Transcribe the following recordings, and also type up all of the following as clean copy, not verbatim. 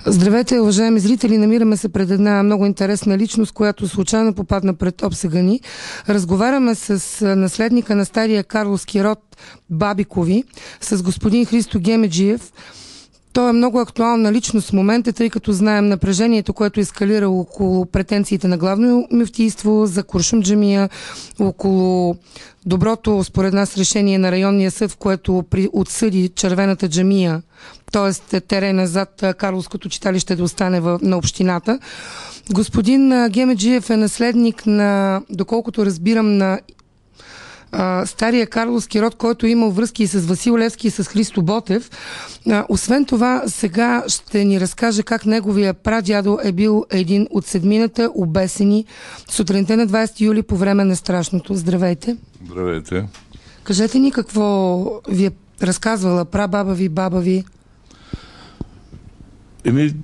Здравейте, уважаеми зрители! Намираме се пред една много интересна личност, която случайно попадна пред обсега ни. Разговаряме с наследника на стария карловски род Бабикови, с господин Христо Гемеджиев. Той е много актуална личност в момента, тъй като знаем напрежението, което ескалира около претенциите на главно мюфтийство за Куршум джамия, около доброто, според нас, решение на районния съд, в което отсъди червената джамия, т.е. терена зад Карловското читалище да остане на общината. Господин Гемеджиев е наследник на, доколкото разбирам, на стария карловски род, който е имал връзки и с Васил Левски и с Христо Ботев. Освен това, сега ще ни разкаже как неговия прадядо е бил един от седмината обесени сутринта на 20 юли по време на страшното. Здравейте! Здравейте! Кажете ни какво ви е разказвала прабаба ви, баба ви?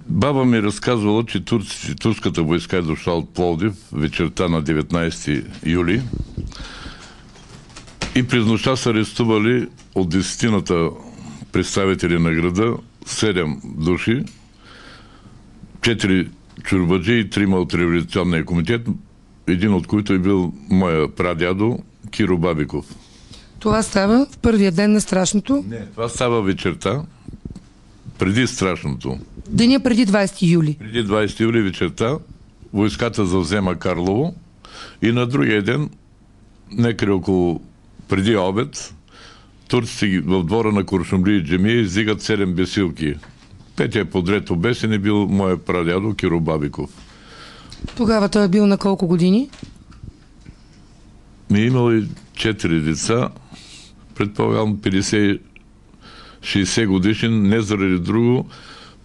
Баба ми разказвала, че турската войска е дошла от Пловдив вечерта на 19 юли и през нощта са арестували от 10-ната представители на града 7 души, 4 чорбаджи и 3 от революционния комитет, един от които е бил моя прадядо Киро Бабиков. Това става в първия ден на страшното? Не, това става вечерта, преди страшното. Деня преди 20 юли? Преди 20 юли вечерта войската завзема Карлово и на другия ден, некъде около преди обед, турците в двора на Куршумли джамия издигат 7 бесилки. Петия подред обесен е бил моя прадядо Киро Бабиков. Тогава той е бил на колко години? Имал и 4 деца, предполагам 50-60 годишен, не заради друго,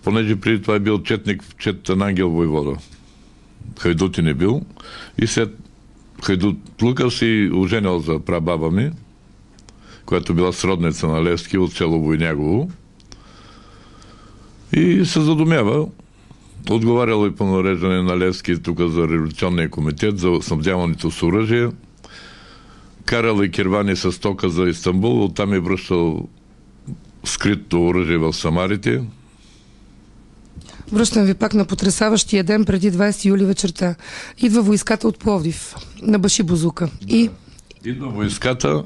понеже преди това е бил четник в четата Ангел войвода. Хайдутин е бил и след Хайдут Лука си оженял за прабаба ми, която била сродница на Левски от село Войнягово. И се задумява. Отговарял и по нареждане на Левски тук за революционния комитет, за снабдяването с оръжие. Карал и кервани с тока за Истанбул, оттам е връщал скрито оръжие в Самарите. Връщам ви пак на потресаващия ден преди 20 юли вечерта. Идва войската от Пловдив на Баши Бозука. Да. И идва войската,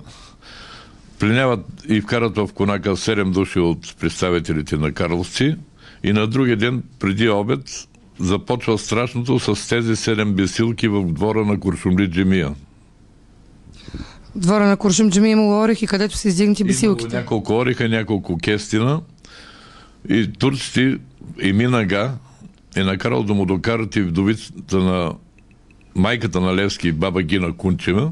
пленяват и вкарат в конака 7 души от представителите на карловци и на другия ден, преди обед, започва страшното с тези 7 бесилки в двора на Куршумли джамия. Двора на Куршум джамия имало орехи, където са издигнати бесилките. Имало няколко ореха, няколко кестина и турците Еминага е накарал да му докарат и вдовицата на майката на Левски, баба Гина Кунчева,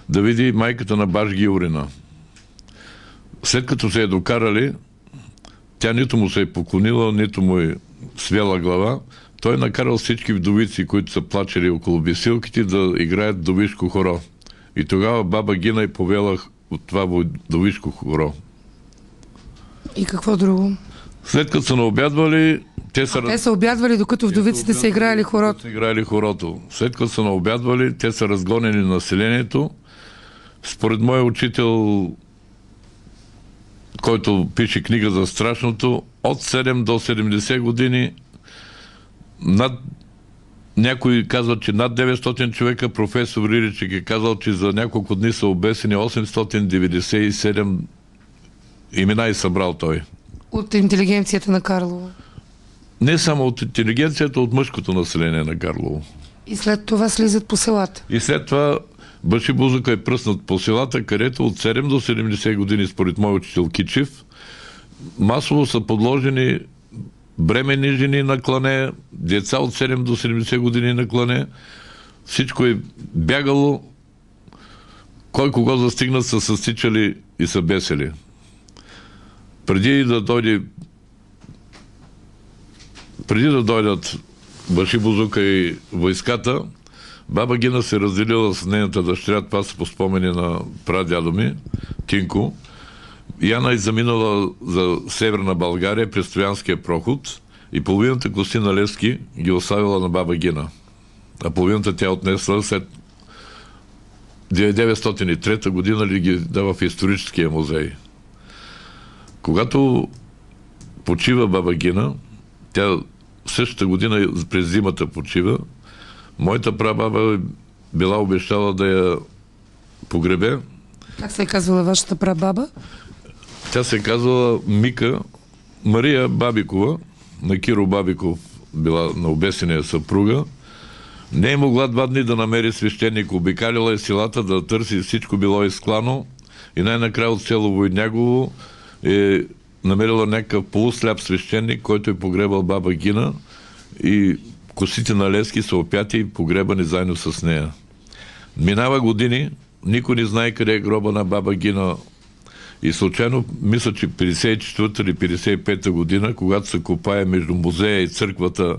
да види майката на баш Гиорина. След като се е докарали, тя нито му се е поклонила, нито му е свела глава. Той е накарал всички вдовици, които са плачели около бесилките, да играят вдовишко хоро. И тогава баба Гина е повела от това вдовишко хоро. И какво друго? След като са наобядвали, те са обядвали, докато вдовиците са играли хорото. След като са наобядвали, те са разгонени населението. Според моя учител, който пише книга за страшното, от 7 до 70 години някои казват, че над 900 човека, професор Риричек е казал, че за няколко дни са обесени 897 имена и събрал той. От интелигенцията на Карлово? Не само от интелигенцията, от мъжкото население на Карлово. И след това слизат по селата? И след това Баши Бозука е пръснат по селата, където от 7 до 70 години, според мой учител Кичев, масово са подложени бременни жени на клане, деца от 7 до 70 години на клане. Всичко е бягало. Кой кого застигнат са състичали и са бесели. Преди да дойдат Баши Бозука и войската, баба Гина се разделила с нейната дъщеря, това са по спомени на прадядо ми, Тинко. Яна е заминала за Северна България през Троянския проход и половината кости на Левски ги оставила на баба Гина. А половината тя отнесла след 1903 година ли ги дава в историческия музей. Когато почива баба Гина, Тя същата година през зимата почива. Моята прабаба била обещала да я погребе. Как се е казвала вашата прабаба? Тя се казвала Мика Мария Бабикова, на Киро Бабиков била на обесения съпруга. Не е могла 2 дни да намери свещеник. Обикалила е селата да търси, всичко било изклано и най-накрая от село Войнягово е намерила някакъв полусляп свещеник, който е погребал баба Гина и косите на Левски са опяти и погребани заедно с нея. Минава години, никой не знае къде е гроба на баба Гина и случайно, мисля, че 54-та или 55-та година, когато се копае между музея и църквата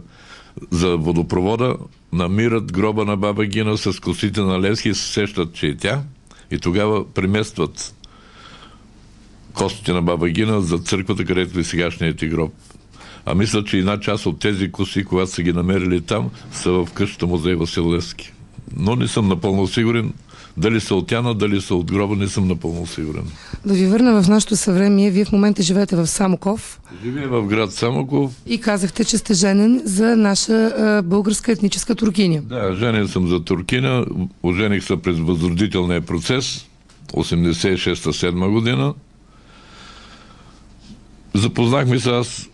за водопровода, намират гроба на баба Гина с косите на Левски и се сещат, че е тя и тогава преместват костите на баба Гина за църквата, където е сегашният ти гроб. А мисля, че една част от тези коси, когато са ги намерили там, са в къщата музей Васил Левски. Но не съм напълно сигурен. Дали са от Яна, дали са от гроба, не съм напълно сигурен. Да ви върна в нашето съвремие. Вие в момента живеете в Самоков. Живея в град Самоков. И казахте, че сте женен за наша българска етническа туркиня. Да, женен съм за туркина. Ожених се през възродителния процес 86-7 година. Запознахме се, аз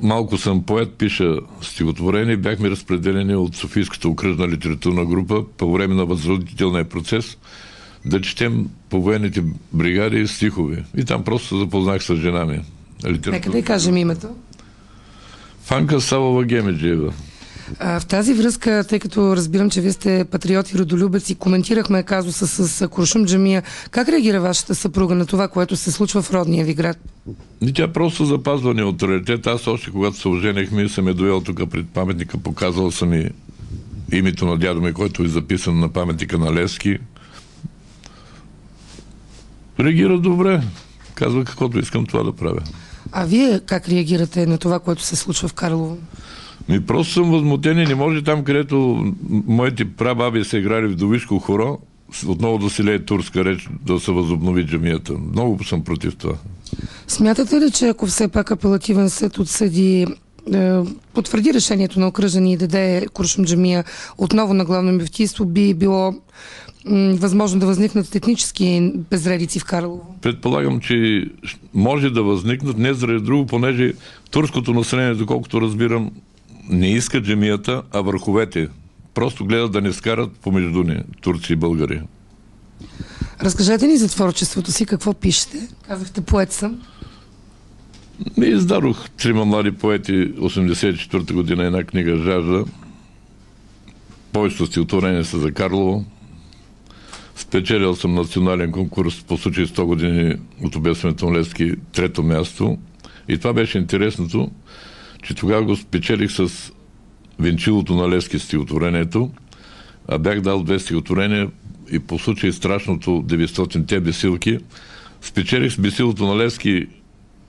малко съм поет, пиша стихотворение, бяхме разпределени от Софийската окръжна литературна група по време на възродителния процес да четем по военните бригади стихове. И там просто се запознах с жена ми. Нека да кажем името. Фанка Савова Гемеджиева. В тази връзка, тъй като разбирам, че вие сте патриот и родолюбец и коментирахме казуса с Куршум джамия, как реагира вашата съпруга на това, което се случва в родния ви град? И тя просто запазва неутралитет. Аз още когато се оженихме, съм е довел тук пред паметника, показал съм и името на дядо ми, който е записан на паметника на Левски. Реагира добре. Казва каквото искам това да правя. А вие как реагирате на това, което се случва в Карлово? Просто съм възмутен и не може там, където моите прабаби са играли в Довишко хоро, отново да се лее турска реч, да се възобнови джамията. Много съм против това. Смятате ли, че ако все пак апелативен съд отсъди, потвърди решението на окръжен и даде Куршум джамия отново на главно мюфтийство, би било възможно да възникнат етнически безредици в Карлово? Предполагам, че може да възникнат, не заради друго, понеже турското население, доколкото разбирам, не иска джамията, а върховете. Просто гледат да не скарат помежду ни, турци и българи. Разкажете ни за творчеството си, какво пишете? Казахте, поет съм. Издадох 3 млади поети 84-та година една книга "Жажда". Повечето стихотворения са за Карлово. Спечелил съм национален конкурс по случай 100 години от обесването на Левски, 3-то място. И това беше интересното, че тогава го спечелих с венчилото на Левски стихотворението, а бях дал 2 стихотворения и по случай страшното 900-те бесилки. Спечелих с бесилото на Левски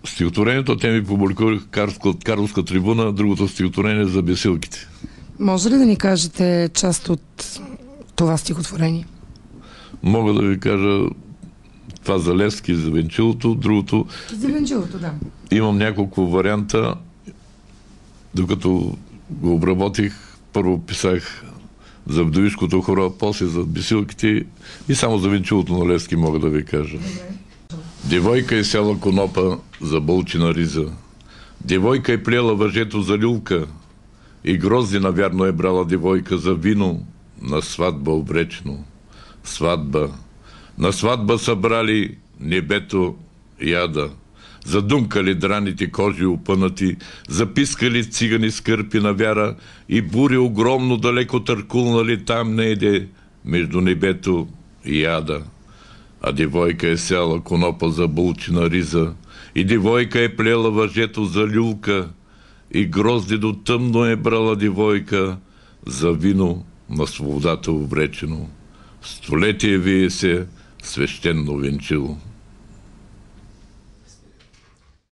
стихотворението, те ми публикувах Карловска трибуна, другото стихотворение за бесилките. Може ли да ни кажете част от това стихотворение? Мога да ви кажа това за Левски, за венчилото, другото... За венчилото, да. Имам няколко варианта. Докато го обработих, първо писах за Вдовишкото хоро, после за бесилките и само за венчилото на Левски мога да ви кажа. Девойка е сяла конопа за бълчина риза. Девойка е плела въжето за люлка и грозди навярно е брала девойка за вино на сватба обречено. Сватба. На сватба събрали небето яда. Задумкали драните кожи опънати, запискали цигани скърпи на вяра и бури огромно далеко търкулнали там неде между небето и яда. А девойка е сяла конопа за булчина риза и девойка е плела въжето за люлка и грозди до тъмно е брала девойка за вино на свободата обречено. Столетие вие се свещено венчило.